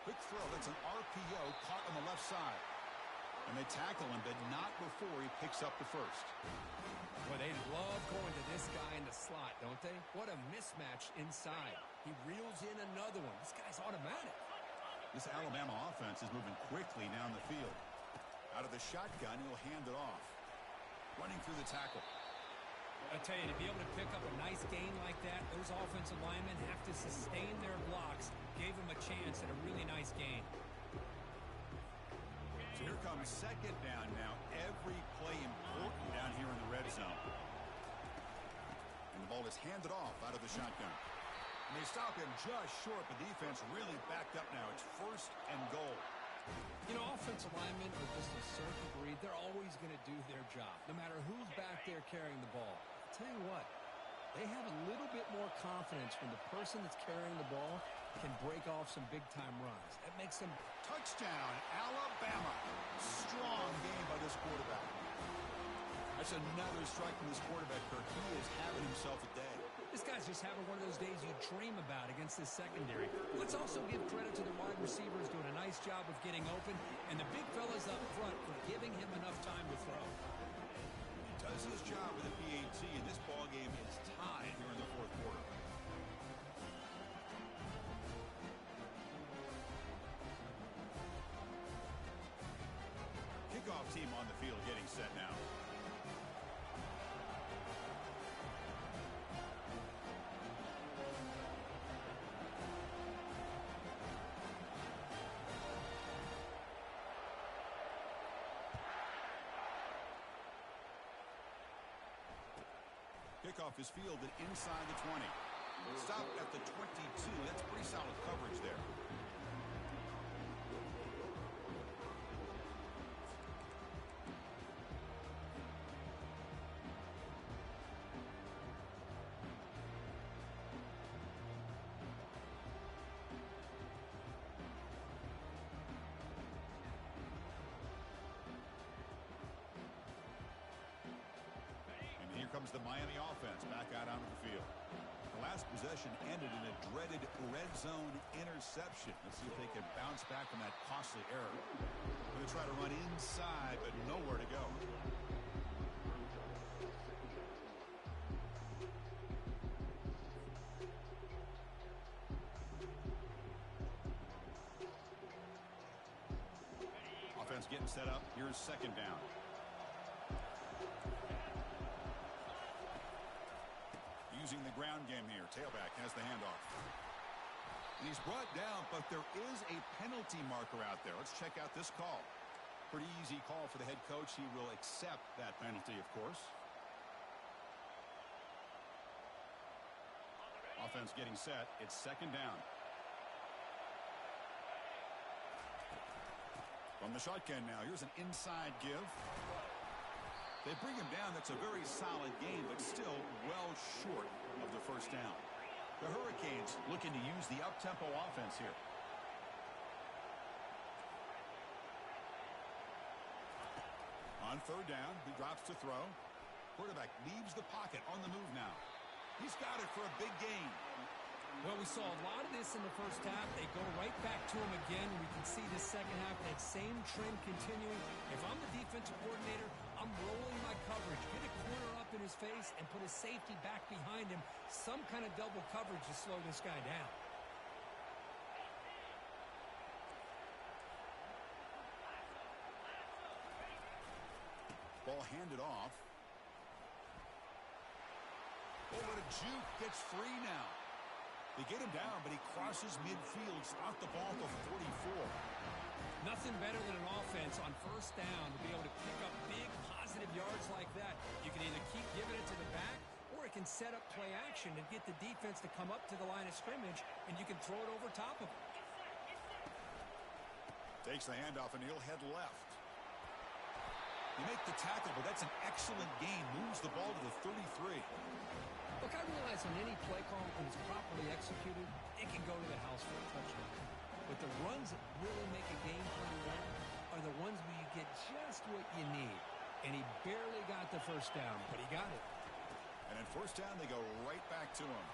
Quick throw, that's an RPO caught on the left side. And they tackle him, but not before he picks up the first. Well, they love going to this guy in the slot, don't they? What a mismatch inside. He reels in another one. This guy's automatic. This Alabama offense is moving quickly down the field. Out of the shotgun, he'll hand it off. Running through the tackle. I tell you, to be able to pick up a nice gain like that, those offensive linemen have to sustain their blocks. Gave him a chance at a really nice gain. So here comes second down now. Every play important down here in the red zone. And the ball is handed off out of the shotgun. And they stop him just short. The defense really backed up now. It's first and goal. You know, offensive linemen are just a certain breed. They're always going to do their job, no matter who's back there carrying the ball. I'll tell you what, They have a little bit more confidence when the person that's carrying the ball can break off some big-time runs. That makes them... Touchdown, Alabama. Strong game by this quarterback. That's another strike from this quarterback, Kirk. He is having himself a day. This guy's just having one of those days you dream about against this secondary. Let's also give credit to the wide receivers doing a nice job of getting open, and the big fellas up front for giving him enough time to throw. He does his job with the PAT, and this ball game is tied here in the fourth quarter. Kickoff team on the field getting set now. Kickoff is fielded inside the 20. Stop at the 22. That's pretty solid coverage there. Here comes the Miami offense back out onto the field. The last possession ended in a dreaded red zone interception. Let's see if they can bounce back from that costly error. Going to try to run inside, but nowhere to go. Offense getting set up. Here's second down. Using the ground game here. Tailback has the handoff. And he's brought down, but there is a penalty marker out there. Let's check out this call. Pretty easy call for the head coach. He will accept that penalty, of course. Offense getting set. It's second down. From the shotgun now. Here's an inside give. They bring him down. That's a very solid game, but still well short of the first down. The Hurricanes looking to use the up-tempo offense here. On third down, he drops to throw. Quarterback leaves the pocket on the move now. He's got it for a big gain. Well, we saw a lot of this in the first half. They go right back to him again. We can see the second half, that same trend continuing. If I'm the defensive coordinator, I'm rolling my coverage. Get a corner up in his face and put a safety back behind him. Some kind of double coverage to slow this guy down. Ball handed off. Oh, what a juke. Gets free now. They get him down, but he crosses midfield, out the ball to 44. Nothing better than an offense on first down to be able to pick up big positive yards like that. You can either keep giving it to the back, or it can set up play action and get the defense to come up to the line of scrimmage, and you can throw it over top of them. Takes the handoff, and he'll head left. You make the tackle, but that's an excellent gain. Moves the ball to the 33. Look, I realize on any play call, when it's properly executed, it can go to the house for a touchdown. But the runs that really make a game plan work are the ones where you get just what you need. And he barely got the first down, but he got it. And at first down, they go right back to him.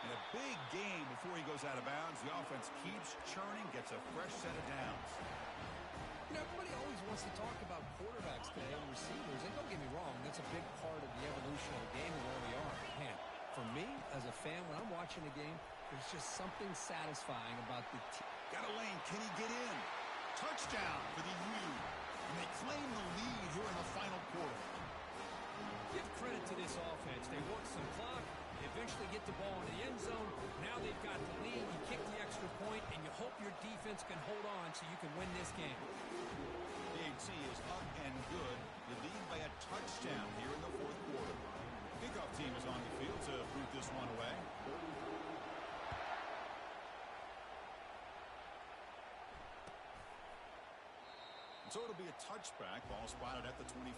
And a big game before he goes out of bounds. The offense keeps churning, gets a fresh set of downs. You know, everybody always wants to talk about quarterbacks today and receivers. And don't get me wrong, that's a big part of the evolution of the game and where we are. Man, for me, as a fan, when I'm watching the game, there's just something satisfying about the team. Got a lane. Can he get in? Touchdown for the U. And they claim the lead here in the final quarter. Give credit to this offense. They work some clock. They eventually get the ball into the end zone. Now they've got the lead. You kick the extra point, and you hope your defense can hold on so you can win this game. PAT is up and good. You lead by a touchdown here in the fourth quarter. Kickoff team is on the field to boot this one away. And so it'll be a touchback. Ball spotted at the 20.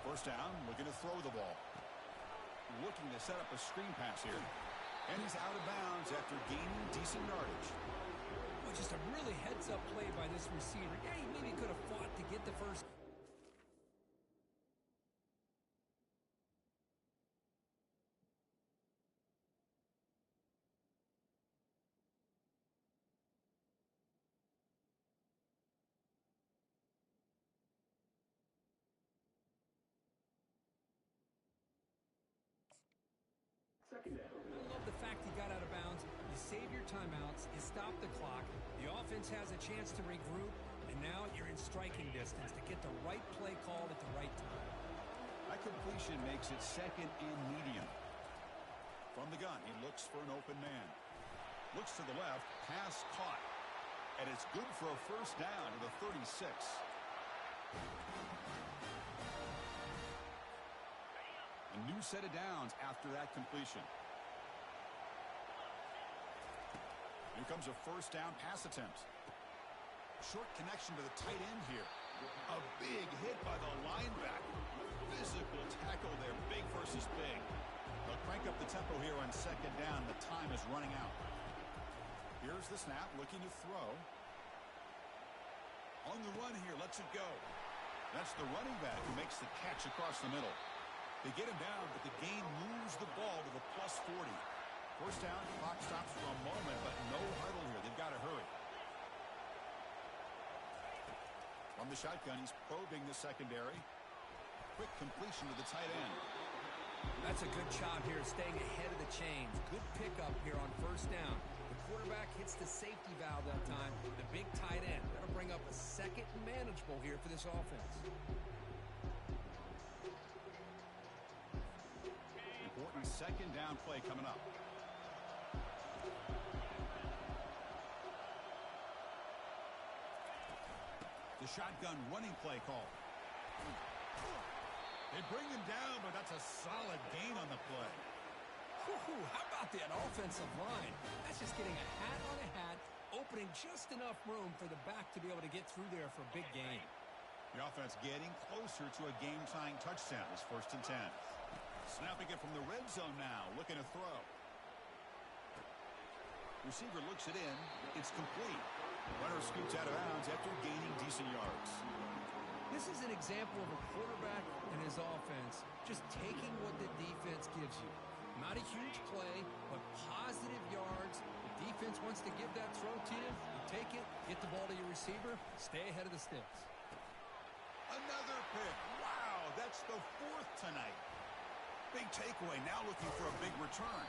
First down, looking to throw the ball. Looking to set up a screen pass here. And he's out of bounds after gaining decent yardage. Well, just a really heads-up play by this receiver. Yeah, he maybe could have fought to get the first. I love the fact he got out of bounds. You save your timeouts. You stop the clock. The offense has a chance to regroup. And now you're in striking distance to get the right play called at the right time. That completion makes it second and medium. From the gun, he looks for an open man. Looks to the left. Pass caught. And it's good for a first down to the 36. A new set of downs after that completion. Here comes a first down pass attempt. Short connection to the tight end here. A big hit by the linebacker. Physical tackle there, big versus big. They'll crank up the tempo here on second down. The time is running out. Here's the snap, looking to throw. On the run here, lets it go. That's the running back who makes the catch across the middle. They get him down, but the game moves the ball to the plus 40. First down, clock stops for a moment, but no huddle here. They've got to hurry. From the shotgun, he's probing the secondary. Quick completion to the tight end. That's a good job here, staying ahead of the chains. Good pickup here on first down. The quarterback hits the safety valve that time. The big tight end. That'll bring up a second and manageable here for this offense. Important second down play coming up. The shotgun running play call. They bring him down, but that's a solid gain on the play. How about that offensive line? That's just getting a hat on a hat, opening just enough room for the back to be able to get through there for a big gain. The offense getting closer to a game-tying touchdown. It's 1st and 10. Snapping it from the red zone now, looking to throw. Receiver looks it in. It's complete. Runner scoots out of bounds after gaining decent yards. This is an example of a quarterback and his offense just taking what the defense gives you. Not a huge play, but positive yards. The defense wants to give that throw to you. You take it, get the ball to your receiver, stay ahead of the sticks. Another pick. Wow, that's the 4th tonight. Big takeaway, now looking for a big return.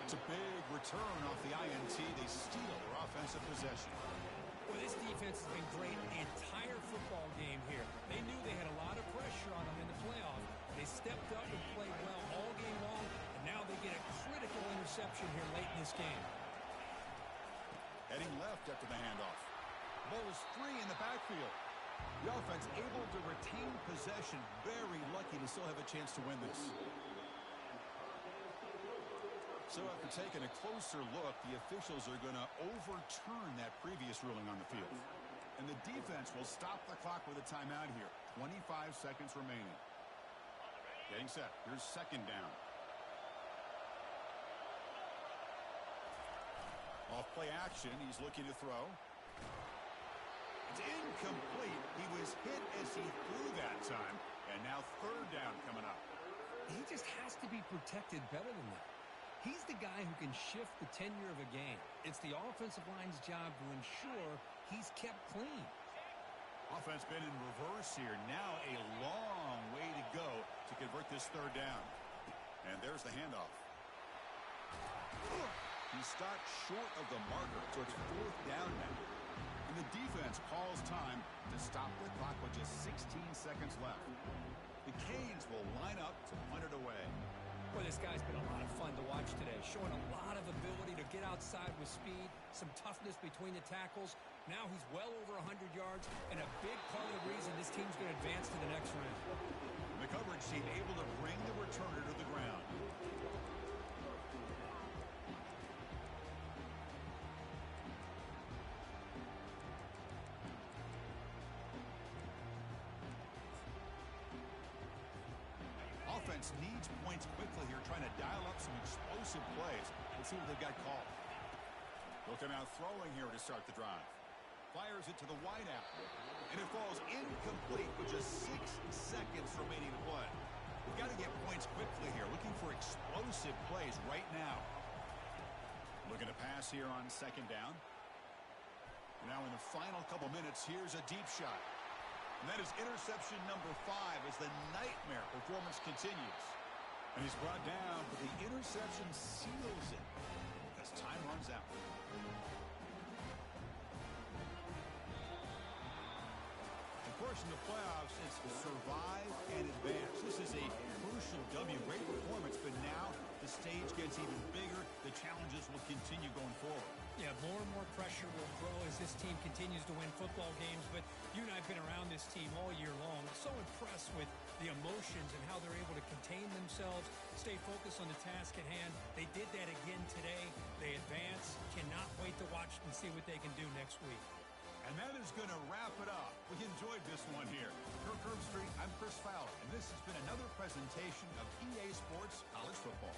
It's a big return off the INT. They steal their offensive possession. Well, this defense has been great the entire football game here. They knew they had a lot of pressure on them in the playoffs. They stepped up and played well all game long, and now they get a critical interception here late in this game. Heading left after the handoff. Ball is free in the backfield. The offense able to retain possession. Very lucky to still have a chance to win this. So after taking a closer look, the officials are going to overturn that previous ruling on the field. And the defense will stop the clock with a timeout here. 25 seconds remaining. Getting set. Here's second down. Off play action. He's looking to throw. It's incomplete. He was hit as he threw that time. And now third down coming up. He just has to be protected better than that. He's the guy who can shift the tenure of a game. It's the offensive line's job to ensure he's kept clean. Offense been in reverse here. Now a long way to go to convert this third down. And there's the handoff. He stopped short of the marker, so it's 4th down now. And the defense calls time to stop the clock with just 16 seconds left. The Canes will line up to punt it away. Boy, this guy's been a lot of fun to watch today, showing a lot of ability to get outside with speed, some toughness between the tackles. Now he's well over 100 yards, and a big part of the reason this team's going to advance to the next round. The coverage team able to bring the returner to the ground. defense needs points quickly here, trying to dial up some explosive plays. Let's see what they've got called. They'll come out throwing here to start the drive. Fires it to the wideout. And it falls incomplete with just 6 seconds remaining to play. We've got to get points quickly here, looking for explosive plays right now. Looking to pass here on second down. Now in the final couple minutes, here's a deep shot. And that is interception number 5 as the nightmare performance continues. And he's brought down, but the interception seals it as time runs out. Of course, in the playoffs, it's survive and advance. This is a crucial W. Great performance, but now the stage gets even bigger. The challenges will continue going forward. Yeah, more and more pressure will grow as this team continues to win football games. But you and I have been around this team all year long. So impressed with the emotions and how they're able to contain themselves, stay focused on the task at hand. They did that again today. They advance. Cannot wait to watch and see what they can do next week. And that is going to wrap it up. We enjoyed this one here. For Curb Street, I'm Chris Fowler, and this has been another presentation of EA Sports College Football.